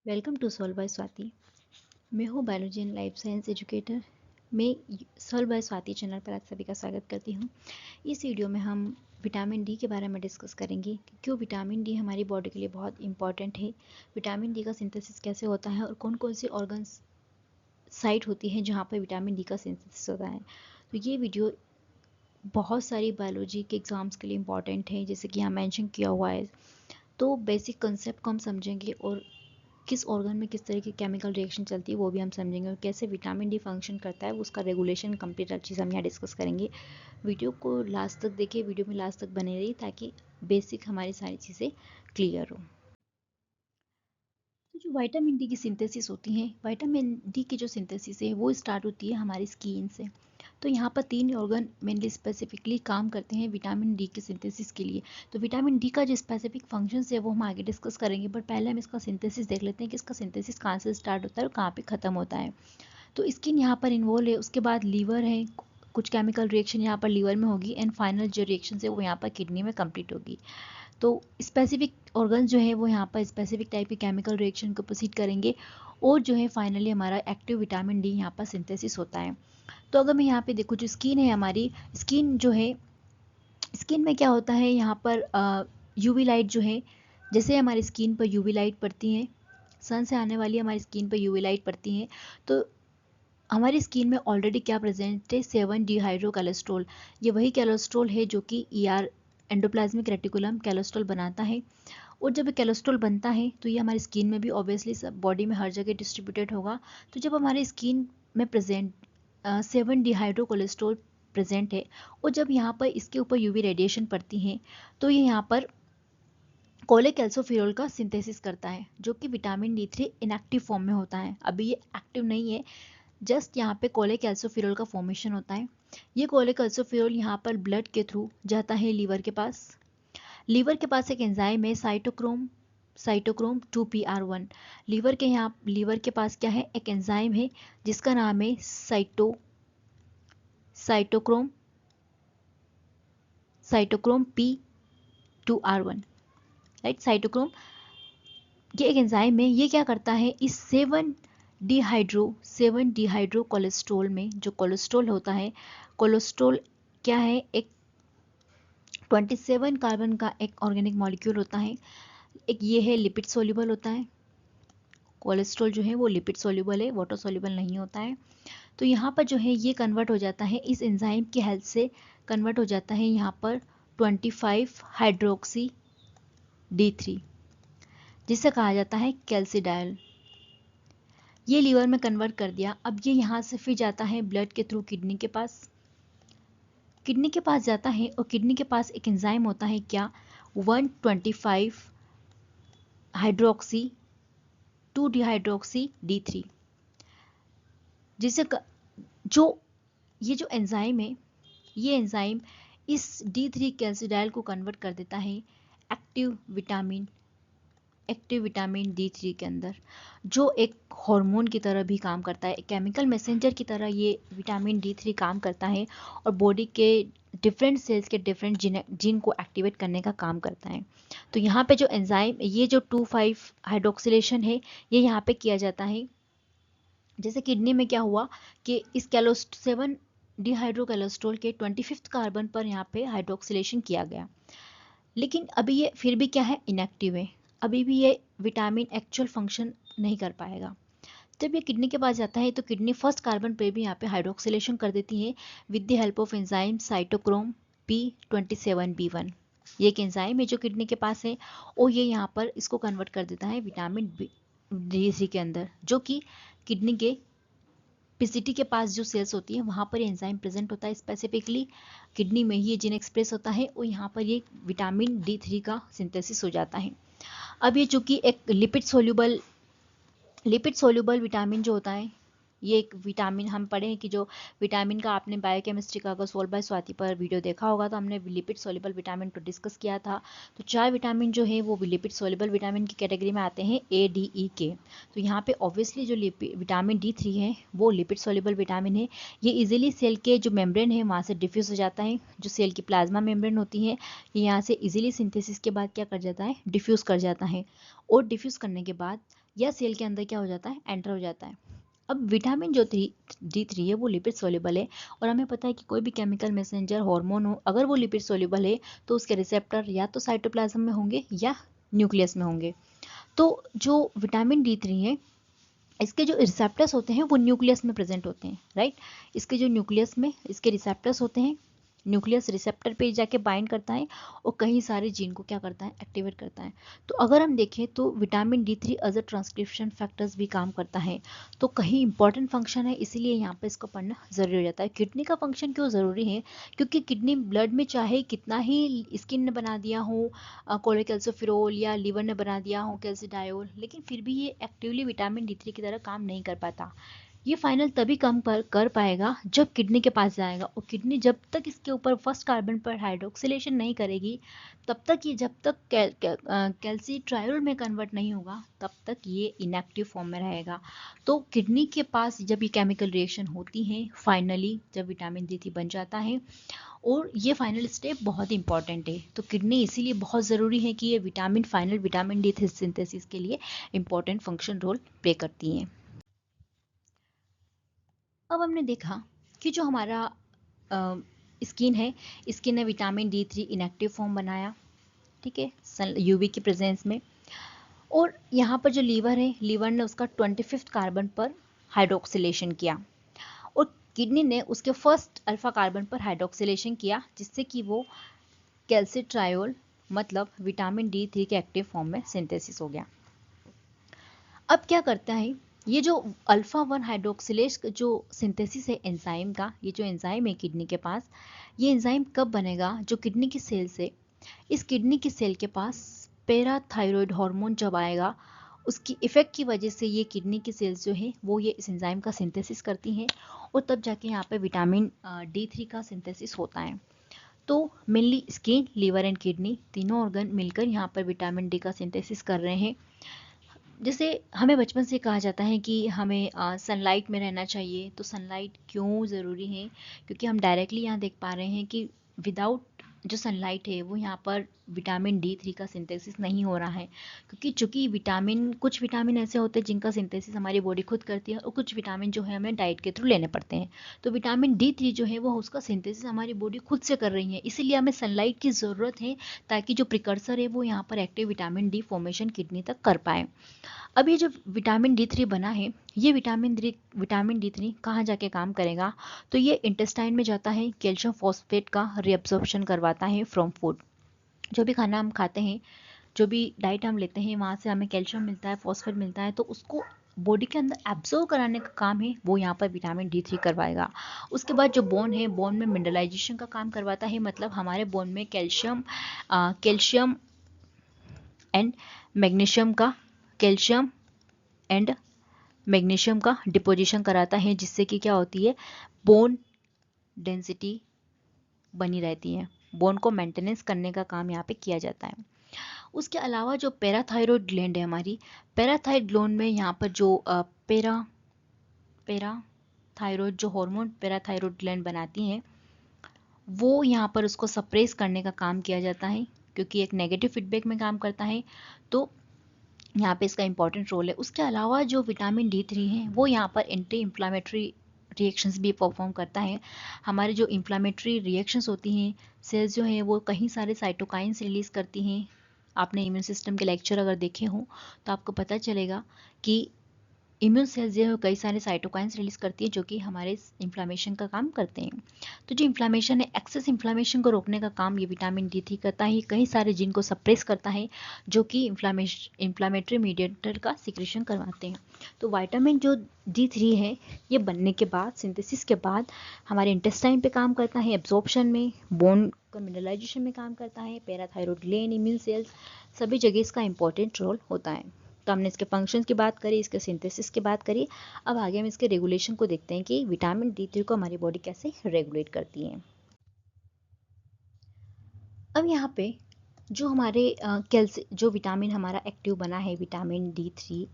Welcome to solve by Swati. मैं हूँ biology and life science educator. मैं सॉल्व बाय स्वाति चैनल पर आप सभी का स्वागत करती हूँ। इस वीडियो में हम विटामिन डी के बारे में डिस्कस करेंगे कि क्यों विटामिन डी हमारी बॉडी के लिए बहुत इंपॉर्टेंट है, विटामिन डी का सिंथेसिस कैसे होता है और कौन कौन सी ऑर्गन्स साइट होती है जहाँ पर विटामिन डी का सिंथेसिस होता है। तो ये वीडियो बहुत सारी बायोलॉजी के एग्जाम्स के लिए इंपॉर्टेंट है, जैसे कि यहाँ मैंशन किया हुआ है। तो बेसिक कंसेप्ट को हम समझेंगे और किस ऑर्गन में किस तरह की केमिकल रिएक्शन चलती है वो भी हम समझेंगे, और कैसे विटामिन डी फंक्शन करता है उसका रेगुलेशन कंप्लीट हर चीज़ हम यहाँ डिस्कस करेंगे। वीडियो को लास्ट तक देखिए, वीडियो में लास्ट तक बने रहिए ताकि बेसिक हमारी सारी चीज़ें क्लियर हो। तो जो विटामिन डी की सिंथेसिस होती है, विटामिन डी की जो सिंथेसिस है वो स्टार्ट होती है हमारी स्किन से। तो यहाँ पर 3 ऑर्गन मेनली स्पेसिफिकली काम करते हैं विटामिन डी के सिंथेसिस के लिए। तो विटामिन डी का जो स्पेसिफिक फंक्शंस है वो हम आगे डिस्कस करेंगे, बट पहले हम इसका सिंथेसिस देख लेते हैं कि इसका सिंथेसिस कहाँ से स्टार्ट होता है और कहाँ पे ख़त्म होता है। तो स्किन यहाँ पर इन्वॉल्व है, उसके बाद लीवर है, कुछ केमिकल रिएक्शन यहाँ पर लीवर में होगी, एंड फाइनल जो रिएक्शन है वो यहाँ पर किडनी में कंप्लीट होगी। तो स्पेसिफिक ऑर्गन जो है वो यहाँ पर स्पेसिफिक टाइप के केमिकल रिएक्शन को प्रोसीड करेंगे, और जो है फाइनली हमारा एक्टिव विटामिन डी यहाँ पर सिंथेसिस होता है। तो अगर मैं यहाँ पे देखूँ, जो स्किन है हमारी, स्किन जो है, स्किन में क्या होता है यहाँ पर यूवी लाइट जो है, जैसे हमारी स्किन पर यूवी लाइट पड़ती है, सन से आने वाली हमारी स्किन पर यूवी लाइट पड़ती है, तो हमारी स्किन में ऑलरेडी क्या प्रेजेंट है, 7 डिहाइड्रो कोलेस्ट्रॉल। ये वही कोलेस्ट्रॉल है जो कि ईआर एंडोप्लाज्मिक रेटिकुलम कोलेस्ट्रॉल बनाता है। और जब कोलेस्ट्रॉल बनता है तो ये हमारी स्किन में भी ऑब्वियसली बॉडी में हर जगह डिस्ट्रीब्यूटेड होगा। तो जब हमारी स्किन में प्रेजेंट 7 डिहाइड्रो कोलेस्ट्रॉल प्रेजेंट है, और जब यहाँ पर इसके ऊपर यूवी रेडिएशन पड़ती है, तो ये यहाँ पर कोलेकेल्सोफिरोल का सिंथेसिस करता है, जो कि विटामिन डी 3 इनएक्टिव फॉर्म में होता है। अभी ये एक्टिव नहीं है, जस्ट यहाँ पे कोलेकेल्सोफिरोल का फॉर्मेशन होता है। ये कोलेकेल्सोफिरोल यहाँ पर ब्लड के थ्रू जाता है लीवर के पास। लीवर के पास एक एंजाइम है साइटोक्रोम साइटोक्रोम 2PR1। लीवर के पास क्या है, एक एंजाइम है जिसका नाम है cytochrome cytochrome P2R1, right. Cytochrome ये एक एंजाइम है, ये क्या करता है, इस 7 डिहाइड्रो कोलेस्ट्रॉल में जो कोलेस्ट्रॉल होता है, कोलेस्ट्रॉल क्या है, एक 27 कार्बन का एक ऑर्गेनिक मॉलिक्यूल होता है। एक ये है लिपिड सोल्यूबल होता है, कोलेस्ट्रॉल जो है वो लिपिड सोल्यूबल है, वाटर सोल्यूबल नहीं होता है। तो यहाँ पर जो है ये कन्वर्ट हो जाता है, इस एंजाइम की हेल्प से कन्वर्ट हो जाता है यहाँ पर 25 हाइड्रोक्सी D3, जिसे कहा जाता है कैल्सिडायल। ये लीवर में कन्वर्ट कर दिया। अब ये यहाँ से फिर जाता है ब्लड के थ्रू किडनी के पास। किडनी के पास जाता है, और किडनी के पास एक एंजाइम होता है क्या, 125 हाइड्रोक्सी 2 डिहाइड्रोक्सी D3, जिसे जो ये जो एंजाइम है, ये एंजाइम इस D3 कैल्सिडाइल को कन्वर्ट कर देता है एक्टिव विटामिन D3 के अंदर, जो एक हार्मोन की तरह भी काम करता है, एक केमिकल मैसेंजर की तरह ये विटामिन D3 काम करता है, और बॉडी के डिफरेंट सेल्स के डिफरेंट जीन को एक्टिवेट करने का काम करता है। तो यहाँ पे जो एंजाइम, ये जो 25 हाइड्रोक्सिलेशन है, ये यहाँ पे किया जाता है। जैसे किडनी में क्या हुआ कि इस 7 डिहाइड्रो कोलेस्ट्रॉल के 25th कार्बन पर यहाँ पे हाइड्रोक्सिलेशन किया गया, लेकिन अभी ये फिर भी क्या है, इनएक्टिव है। अभी भी ये विटामिन एक्चुअल फंक्शन नहीं कर पाएगा। जब ये किडनी के पास जाता है तो किडनी फर्स्ट कार्बन पे भी यहाँ पे हाइड्रोक्सिलेशन कर देती है with the help of enzyme cytochrome P27B1। ये एक एंजाइम है जो किडनी के पास है, और ये यहाँ पर इसको कन्वर्ट कर देता है विटामिन D3 के अंदर, जो कि किडनी के पीसीटी के पास जो सेल्स होती है वहाँ पर एंजाइम प्रेजेंट होता है। स्पेसिफिकली किडनी में ही ये जीन एक्सप्रेस होता है, और यहाँ पर ये विटामिन D3 का सिंथेसिस हो जाता है। अब ये चूंकि एक लिपिड सोल्यूबल विटामिन जो होता है, ये एक विटामिन हम पढ़े हैं कि जो विटामिन का आपने बायोकेमिस्ट्री का अगर सॉल्व बाय स्वाति पर वीडियो देखा होगा तो हमने लिपिड सोल्यूबल विटामिन को डिस्कस किया था। तो 4 विटामिन जो है वो लिपिड सोल्यूबल विटामिन की कैटेगरी में आते हैं, A, D, E, K। तो यहाँ पे ऑब्वियसली जो विटामिन D3 है वो लिपिड सोल्यूबल विटामिन है। ये इजीली सेल के जो मेम्ब्रेन है वहाँ से डिफ्यूज हो जाता है, जो सेल की प्लाज्मा मेम्ब्रेन होती है, ये यहाँ से इजीली सिंथेसिस के बाद क्या कर जाता है, डिफ्यूज कर जाता है, और डिफ्यूज करने के बाद या सेल के अंदर क्या हो जाता है, एंटर हो जाता है। अब विटामिन जो D3 है वो लिपिड सोल्यूबल है, और हमें पता है कि कोई भी केमिकल मैसेंजर हार्मोन हो, अगर वो लिपिड सोल्यूबल है तो उसके रिसेप्टर या तो साइटोप्लाज्म में होंगे या न्यूक्लियस में होंगे। तो जो विटामिन D3 है, इसके जो रिसेप्टर्स होते हैं वो न्यूक्लियस में प्रेजेंट होते हैं, राइट। इसके जो न्यूक्लियस में इसके रिसेप्टर्स होते हैं, न्यूक्लियस रिसेप्टर पे जाके बाइंड करता है और कई सारे जीन को क्या करता है, एक्टिवेट करता है। तो अगर हम देखें तो vitamin D3 as a transcription factors भी काम करता है। तो कहीं इंपॉर्टेंट फंक्शन है, इसीलिए यहाँ पे इसको पढ़ना ज़रूरी हो जाता है। किडनी का फंक्शन क्यों ज़रूरी है, क्योंकि किडनी ब्लड में चाहे कितना ही स्किन ने बना दिया हो कोलेकेल्सोफेरोल या लीवर ने बना दिया हो कैल्सिडायोल, लेकिन फिर भी ये एक्टिवली विटामिन D3 की तरह काम नहीं कर पाता। ये फाइनल तभी कम कर पाएगा जब किडनी के पास जाएगा, और किडनी जब तक इसके ऊपर फर्स्ट कार्बन पर हाइड्रोक्सिलेशन नहीं करेगी, तब तक ये जब तक कैल्सीट्रायोल में कन्वर्ट नहीं होगा तब तक ये इनएक्टिव फॉर्म में रहेगा। तो किडनी के पास जब ये केमिकल रिएक्शन होती है फाइनली, जब विटामिन D3 बन जाता है, और ये फाइनल स्टेप बहुत इंपॉर्टेंट है। तो किडनी इसीलिए बहुत ज़रूरी है कि ये vitamin final vitamin D3 synthesis के लिए इंपॉर्टेंट फंक्शन रोल प्ले करती हैं। अब हमने देखा कि जो हमारा स्किन है, स्किन ने विटामिन D3 इनएक्टिव फॉर्म बनाया, ठीक है, सन यूवी की प्रेजेंस में। और यहाँ पर जो लीवर है, लीवर ने उसका 25th कार्बन पर हाइड्रोक्सिलेशन किया, और किडनी ने उसके फर्स्ट अल्फा कार्बन पर हाइड्रोक्सिलेशन किया, जिससे कि वो कैल्सिट्रायोल मतलब विटामिन D3 के एक्टिव फॉर्म में सिंथेसिस हो गया। अब क्या करता है ये जो अल्फा 1 हाइड्रोक्सिलेज जो सिंथेसिस है एंजाइम का, ये जो एंजाइम है किडनी के पास, ये एंजाइम कब बनेगा, जो किडनी की सेल से, इस किडनी की सेल के पास पैराथायरॉयड हार्मोन जब आएगा, उसकी इफेक्ट की वजह से ये किडनी की सेल्स जो है वो ये इस एंजाइम का सिंथेसिस करती हैं, और तब जाके यहाँ पे विटामिन D3 का सिंथेसिस होता है। तो mainly skin, liver and kidney तीनों ऑर्गन मिलकर यहाँ पर विटामिन D का सिंथेसिस कर रहे हैं। जैसे हमें बचपन से कहा जाता है कि हमें सनलाइट में रहना चाहिए, तो सनलाइट क्यों ज़रूरी है, क्योंकि हम डायरेक्टली यहाँ देख पा रहे हैं कि विदाउट जो सनलाइट है वो यहाँ पर विटामिन D3 का सिंथेसिस नहीं हो रहा है, क्योंकि चूंकि विटामिन, कुछ विटामिन ऐसे होते हैं जिनका सिंथेसिस हमारी बॉडी खुद करती है, और कुछ विटामिन जो है हमें डाइट के थ्रू लेने पड़ते हैं। तो विटामिन D3 जो है वो उसका सिंथेसिस हमारी बॉडी खुद से कर रही है, इसीलिए हमें सनलाइट की ज़रूरत है, ताकि जो प्रिकर्सर है वो यहाँ पर active vitamin D formation kidney तक कर पाए। अब ये जो विटामिन D3 बना है, ये विटामिन D3 कहाँ जाके काम करेगा, तो ये इंटेस्टाइन में जाता है, कैल्शियम फॉस्फेट का रिएब्जॉर्प्शन करवाता है फ्रॉम फूड। जो भी खाना हम खाते हैं, जो भी डाइट हम लेते हैं, वहाँ से हमें कैल्शियम मिलता है, फॉस्फेट मिलता है, तो उसको बॉडी के अंदर एब्जॉर्व कराने का काम है वो यहाँ पर विटामिन D3 करवाएगा। उसके बाद जो बोन है, बोन में मिनरलाइजेशन का काम करवाता है, मतलब हमारे बोन में कैल्शियम एंड मैग्नीशियम का कैल्शियम एंड मैग्नीशियम का डिपोजिशन कराता है, जिससे कि क्या होती है, बोन डेंसिटी बनी रहती है, बोन को मेंटेनेंस करने का काम यहाँ पे किया जाता है। उसके अलावा जो पैराथायरॉयड ग्लैंड है हमारी, पैराथायरॉयड ग्लैंड में यहाँ पर जो पैराथायरॉयड जो हार्मोन पैराथायरॉयड ग्लैंड बनाती हैं, वो यहाँ पर उसको सप्रेस करने का काम किया जाता है, क्योंकि एक नेगेटिव फीडबैक में काम करता है, तो यहाँ पे इसका इंपॉर्टेंट रोल है। उसके अलावा जो विटामिन D3 है वो यहाँ पर एंटी इन्फ्लामेटरी रिएक्शंस भी परफॉर्म करता है। हमारे जो इन्फ्लामेटरी रिएक्शंस होती हैं, सेल्स जो हैं वो कहीं सारे साइटोकाइंस रिलीज करती हैं। आपने इम्यून सिस्टम के लेक्चर अगर देखे हों तो आपको पता चलेगा कि इम्यून सेल्स जो है कई सारे साइटोकाइंस रिलीज करती है, जो कि हमारे इन्फ्लामेशन का काम करते हैं। तो जो इन्फ्लामेशन है, एक्सेस इन्फ्लामेशन को रोकने का काम ये विटामिन D3 करता है, कई सारे जीन को सप्रेस करता है, जो कि इन्फ्लामेटरी मीडिएटर का सिक्रेशन करवाते हैं। तो विटामिन जो D3 है, ये बनने के बाद, सिंथेसिस के बाद हमारे इंटेस्टाइन पे काम करता है, एब्जॉर्प्शन में, बोन का मिनरलाइजेशन में काम करता है, पैराथायरॉयड ग्लैंड, इम्यून सेल्स, सभी जगह इसका इंपॉर्टेंट रोल होता है। तो हमने इसके फंक्शंस की बात करी, इसके सिंथेसिस की बात करी। अब आगे हम इसके रेगुलेशन को देखते हैं कि विटामिन D3 को हमारी बॉडी कैसे रेगुलेट करती है। अब यहाँ पे जो हमारे जो विटामिन हमारा एक्टिव बना है, विटामिन D3,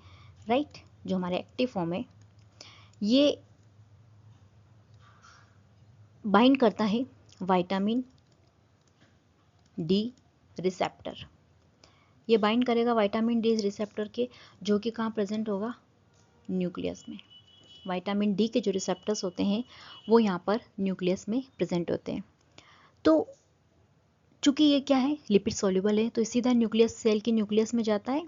राइट, जो हमारा एक्टिव फॉर्म है, ये बाइंड करता है विटामिन D रिसेप्टर। ये बाइंड करेगा विटामिन डी रिसेप्टर के, जो कि कहाँ प्रेजेंट होगा, न्यूक्लियस में। विटामिन डी के जो रिसेप्टर्स होते हैं वो यहाँ पर न्यूक्लियस में प्रेजेंट होते हैं। तो चूंकि ये क्या है, लिपिड सॉल्युबल है, तो सीधा न्यूक्लियस, सेल के न्यूक्लियस में जाता है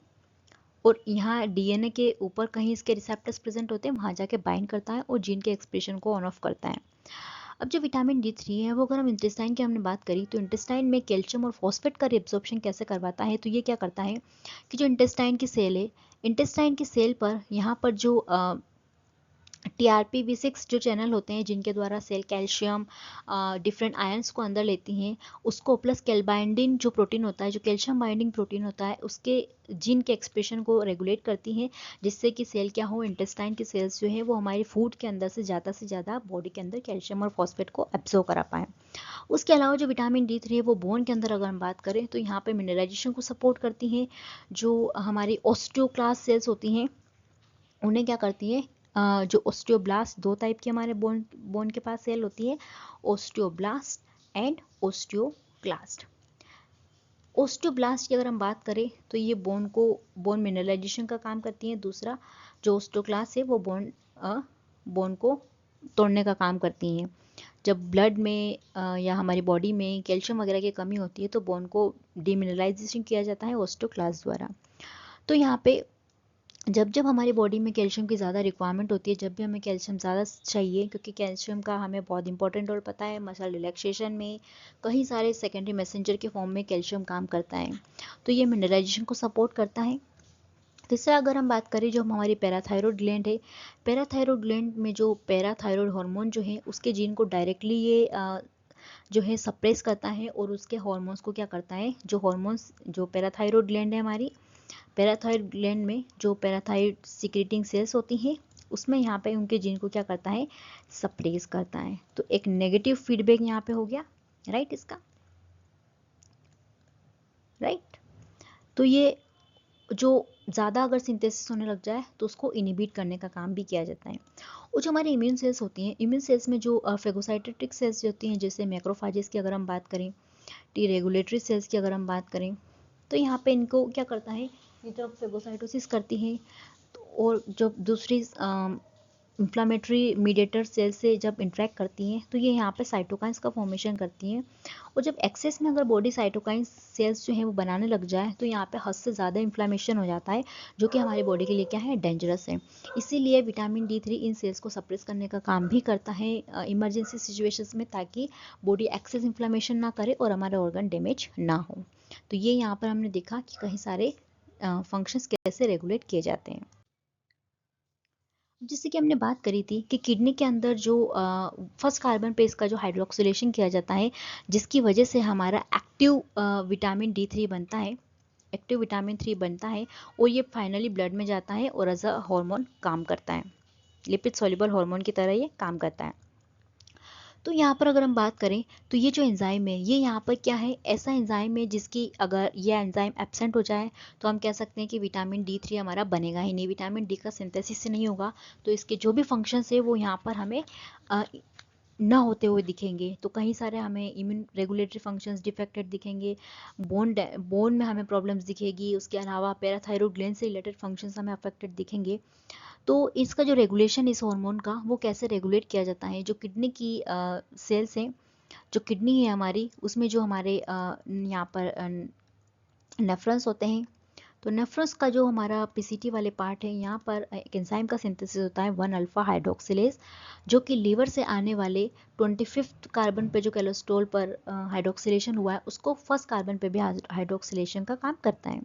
और यहाँ डीएनए के ऊपर कहीं इसके रिसेप्टर्स प्रेजेंट होते हैं, वहाँ जाके बाइंड करता है और जीन के एक्सप्रेशन को ऑन ऑफ करता है। अब जो विटामिन डी3 है वो, अगर हम इंटेस्टाइन की हमने बात करी, तो इंटेस्टाइन में कैल्शियम और फॉस्फेट का रिएब्जॉर्प्शन कैसे करवाता है, तो ये क्या करता है कि जो इंटेस्टाइन की सेल है, इंटेस्टाइन की सेल पर यहाँ पर जो TRPV6 जो चैनल होते हैं जिनके द्वारा सेल कैल्शियम डिफरेंट आयंस को अंदर लेती हैं, उसको प्लस कैलबाइंडिन जो प्रोटीन होता है, जो कैल्शियम बाइंडिंग प्रोटीन होता है, उसके जीन के एक्सप्रेशन को रेगुलेट करती हैं, जिससे कि सेल क्या हो, इंटेस्टाइन की सेल्स जो है वो हमारी फूड के अंदर से ज़्यादा बॉडी के अंदर कैल्शियम और फॉस्फेट को एब्जॉर्ब करा पाएँ। उसके अलावा जो विटामिन डी3 है वो बोन के अंदर अगर हम बात करें तो यहाँ पर मिनरलाइजेशन को सपोर्ट करती हैं। जो हमारी ऑस्टियोक्लास्ट सेल्स होती हैं उन्हें क्या करती है, जो ओस्टियोब्लास्ट, दो टाइप की हमारे बोन के पास सेल होती है, ओस्टियोब्लास्ट एंड ओस्टियोक्लास्ट। ओस्टियोब्लास्ट की अगर हम बात करें तो ये बोन मिनरलाइजेशन का काम करती है। दूसरा जो ओस्टियोक्लास्ट है वो बोन को तोड़ने का काम करती हैं। जब ब्लड में या हमारी बॉडी में कैल्शियम वगैरह की कमी होती है तो बोन को डीमिनरलाइजेशन किया जाता है ओस्टियोक्लास्ट द्वारा। तो यहाँ पे जब हमारी बॉडी में कैल्शियम की ज़्यादा रिक्वायरमेंट होती है, जब भी हमें कैल्शियम ज़्यादा चाहिए, क्योंकि कैल्शियम का हमें बहुत इंपॉर्टेंट रोल पता है मसल रिलैक्सेशन में, कई सारे सेकेंडरी मैसेंजर के फॉर्म में कैल्शियम काम करता है, तो ये मिनरलाइजेशन को सपोर्ट करता है। तीसरा अगर हम बात करें जो हमारी पैराथायरॉयड ग्लैंड है, पैराथायरॉयड ग्लैंड में जो पैराथायरॉयड हार्मोन जो है उसके जीन को डायरेक्टली ये जो है सप्रेस करता है और उसके हार्मोन्स को क्या करता है, जो हार्मोन्स, जो पैराथायरॉयड ग्लैंड है हमारी, पैराथायरॉयड ग्लैंड में जो पैराथायरॉयड सिक्रेटिंग सेल्स होती हैं उसमें यहाँ पे उनके जीन को क्या करता है, सप्रेस करता है। तो एक नेगेटिव फीडबैक यहाँ पे हो गया, राइट, इसका, राइट। तो ये जो ज़्यादा अगर सिंथेसिस होने लग जाए तो उसको इनिबिट करने का काम भी किया जाता है। और जो हमारे इम्यून सेल्स होती हैं, इम्यून सेल्स में जो फेगोसाइटोटिक सेल्स होती हैं, जैसे मैक्रोफाजेस की अगर हम बात करें, टी रेगुलेटरी सेल्स की अगर हम बात करें, तो यहाँ पे इनको क्या करता है, ये जब फेगोसाइटोसिस करती है तो, और जब दूसरी इंफ्लामेटरी मीडिएटर सेल से जब इंटरेक्ट करती हैं तो ये यहाँ पे साइटोकाइंस का फॉर्मेशन करती हैं। और जब एक्सेस में अगर बॉडी साइटोकाइन सेल्स जो है वो बनाने लग जाए तो यहाँ पे हद से ज़्यादा इन्फ्लामेशन हो जाता है, जो कि हमारी बॉडी के लिए क्या है, डेंजरस है। इसीलिए विटामिन डी3 इन सेल्स को सप्रेस करने का काम भी करता है इमरजेंसी सिचुएशंस में, ताकि बॉडी एक्सेस इन्फ्लामेशन ना करे और हमारा ऑर्गन डैमेज ना हो। तो ये यहाँ पर हमने देखा कि कई सारे फंक्शंस कैसे रेगुलेट किए जाते हैं। जैसे कि हमने बात करी थी कि किडनी के अंदर जो फर्स्ट कार्बन पे इसका जो हाइड्रोक्सिलेशन किया जाता है, जिसकी वजह से हमारा एक्टिव विटामिन डी3 बनता है, एक्टिव विटामिन 3 बनता है और ये फाइनली ब्लड में जाता है और एज अ हार्मोन काम करता है, लिपिड सॉल्युबल हार्मोन की तरह ये काम करता है। तो यहाँ पर अगर हम बात करें तो ये जो एंजाइम है, ये यहाँ पर क्या है, ऐसा एंजाइम है जिसकी अगर ये एंजाइम एब्सेंट हो जाए तो हम कह सकते हैं कि विटामिन डी3 हमारा बनेगा ही नहीं, विटामिन डी का सिंथेसिस से नहीं होगा, तो इसके जो भी फंक्शंस है वो यहाँ पर हमें ना होते हुए दिखेंगे। तो कई सारे हमें इम्यून रेगुलेटरी फंक्शंस डिफेक्टेड दिखेंगे, बोन में हमें प्रॉब्लम्स दिखेगी, उसके अलावा पैराथायरॉयड ग्लैंड से रिलेटेड फंक्शंस हमें अफेक्टेड दिखेंगे। तो इसका जो रेगुलेशन इस हार्मोन का वो कैसे रेगुलेट किया जाता है, जो किडनी की सेल्स हैं, जो किडनी है हमारी, उसमें जो हमारे यहाँ पर नेफ्रॉन्स होते हैं, तो नेफ्रॉन्स का जो हमारा पीसीटी वाले पार्ट है, यहाँ पर एक एंजाइम का सिंथेसिस होता है 1 अल्फा हाइड्रोक्सिलेज, जो कि लीवर से आने वाले 25th कार्बन पे जो कोलेस्ट्रॉल पर हाइड्रोक्सिलेशन हुआ है उसको फर्स्ट कार्बन पे भी हाइड्रोक्सिलेशन का काम करता है।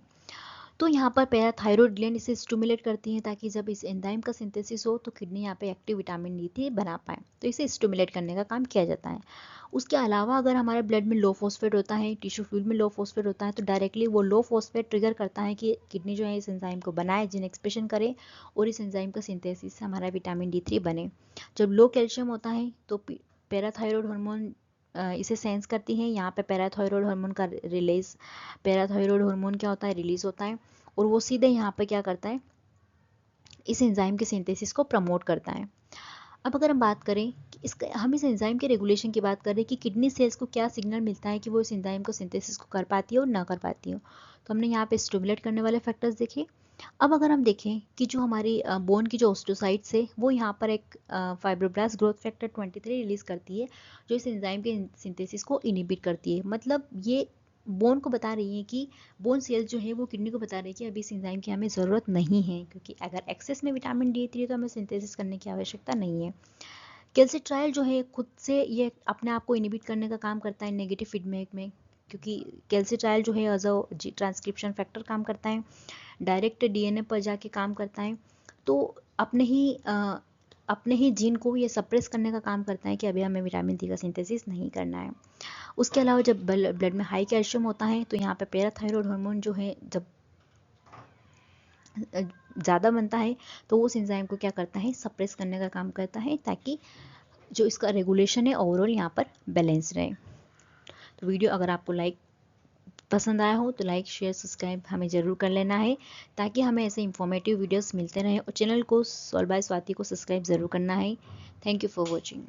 तो यहाँ पर पैराथायरॉयड ग्लैंड इसे स्टिमुलेट करती है ताकि जब इस एंजाइम का सिंथेसिस हो तो किडनी यहाँ पे एक्टिव विटामिन डी3 बना पाए, तो इसे स्टिमुलेट करने का काम किया जाता है। उसके अलावा अगर हमारे ब्लड में लो फॉस्फेट होता है, टिश्यू फ्लूइड में लो फॉस्फेट होता है, तो डायरेक्टली वो लो फॉस्फेट ट्रिगर करता है कि किडनी जो है इस एंजाइम को बनाए, जीन एक्सप्रेशन करे और इस एंजाइम का सिंथेसिस से हमारा विटामिन डी3 बने। जब लो कैल्शियम होता है तो पैराथायरॉयड हार्मोन इसे सेंस करती हैं, यहाँ पे पैराथायरॉयड हार्मोन का रिलीज, पैराथायरॉयड हार्मोन क्या होता है, रिलीज होता है और वो सीधे यहाँ पे क्या करता है, इस एंजाइम के सिंथेसिस को प्रमोट करता है। अब अगर हम बात करें कि हम इस एंजाइम के रेगुलेशन की बात करें कि किडनी सेल्स को क्या सिग्नल मिलता है कि वो इस एंजाइम को सिंथेसिस को कर पाती है और ना कर पाती हो, तो हमने यहाँ पे स्टिमुलेट करने वाले फैक्टर्स देखे। अब अगर हम देखें कि जो हमारी बोन की जो ओस्टोसाइट्स है वो यहाँ पर एक फाइब्रोब्लास्ट ग्रोथ फैक्टर 23 रिलीज करती है, जो इस एंजाइम के सिंथेसिस को इनिबिट करती है। मतलब ये बोन को बता रही है कि बोन सेल्स जो है वो किडनी को बता रही है कि अभी इस एंजाइम की हमें ज़रूरत नहीं है, क्योंकि अगर एक्सेस में विटामिन D3 है तो हमें सिंथेसिस करने की आवश्यकता नहीं है। कैल्सिट्रायल जो है खुद से ये अपने आप को इनिबिट करने का काम करता है नेगेटिव फीडबैक में, क्योंकि कैल्सिट्रायल जो है एज अ ट्रांसक्रिप्शन फैक्टर काम करता है, डायरेक्ट DNA पर जाके काम करता है। तो अपने ही जीन को ये सप्रेस करने का काम करता है कि अभी हमें विटामिन D का सिंथेसिस नहीं करना है। उसके अलावा जब ब्लड में हाई कैल्शियम होता है तो यहाँ पे पैराथायरॉयड हार्मोन जो है जब ज़्यादा बनता है तो वो उस एंजाइम को क्या करता है, सप्रेस करने का काम करता है, ताकि जो इसका रेगुलेशन है ओवरऑल यहाँ पर बैलेंस रहे। तो वीडियो अगर आपको पसंद आया हो तो लाइक शेयर सब्सक्राइब हमें ज़रूर कर लेना है, ताकि हमें ऐसे इंफॉर्मेटिव वीडियोस मिलते रहें। और चैनल को सॉल्व बाय स्वाति को सब्सक्राइब ज़रूर करना है। Thank you for watching.